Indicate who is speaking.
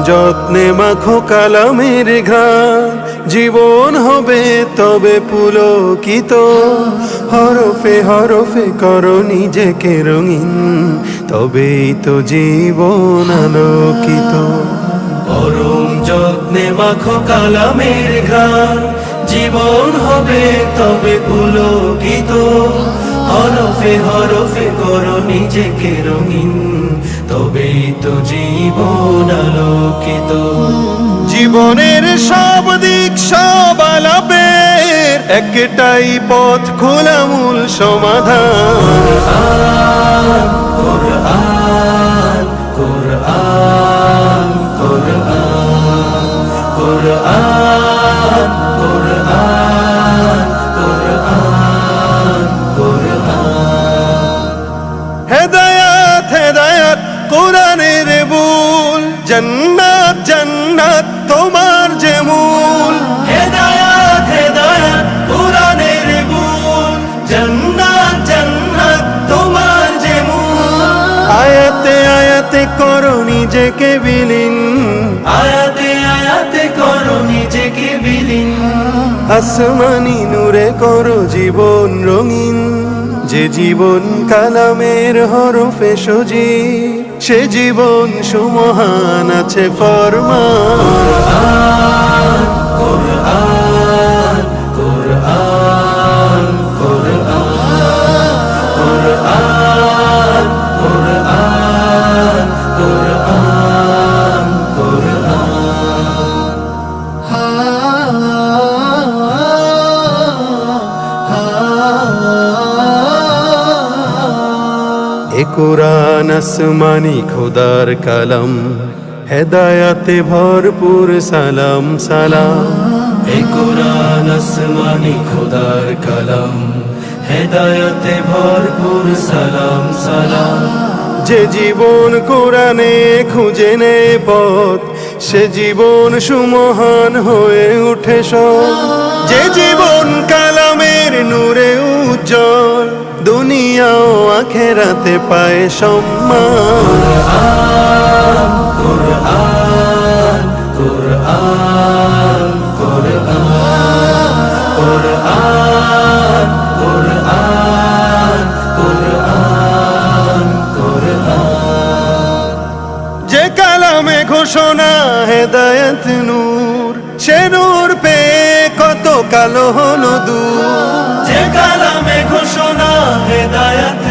Speaker 1: যত্নে মাখো কালামের ঘ্রাণ, জীবন হবে তবে পুলকিত। হরফে হরফে করো নিজেকে রঙিন, তবেই তো জীবন আলোকিত। পরম যত্নে মাখো কালামের ঘ্রাণ, জীবন হবে তবে পুলকিত। হরফে হরফে করো নিজেকে রঙিন, তবেই তো জীবন আলোকিত। জীবনের সব দিক সব আলাপের একটাই পথ, খোলা মূল সমাধান। কোরআন কোরআন কোরআন কোরআন কোরআন কোরআন কোরআন। হেদায়াত হেদায়াত কোরআনের বুল, জান্নাত জান্নাত তোমার যে মূল। হেদায়াত হেদায়াত কোরআনের বুল, জান্নাত জান্নাত তোমার যে মূল। আয়াতে আয়াতে করো নিজেকে বিলীন, আয়াতে আয়াতে করো নিজেকে বিলীন। আসমানি নূরে করো জীবন রঙিন, যে জীবন কালামের হরফে সজীব, সে জীবন সুমহান আছে ফরমান। কোরআন কোরআন কোরআন কোরআন কোরআন কোরআন কোরআন। এ কোরআন আসমানি খোদার কালাম, হেদায়াতে ভরপুর সালাম সালাম। এ কোরআন আসমানি খোদার কালাম, হেদায়াতে ভরপুর সালাম সালাম। যে জীবন কোরআনে খুঁজে নেয় পথ, সে জীবন সুমহান হয়ে উঠে সৎ। যে জীবন কালামের নূরে উজ্জ্বল, দুনিয়া ও আখেরাতে পায় সম্মান। কোরআন কোরআন কোরআন কোরআন কোরআন কোরআন কোরআন। যে কালামে ঘোষণা হেদায়েত নূর, সে নূর পেয়ে কত কালো হলো দূর। যে কালামে ঘোষণা হেদায়েত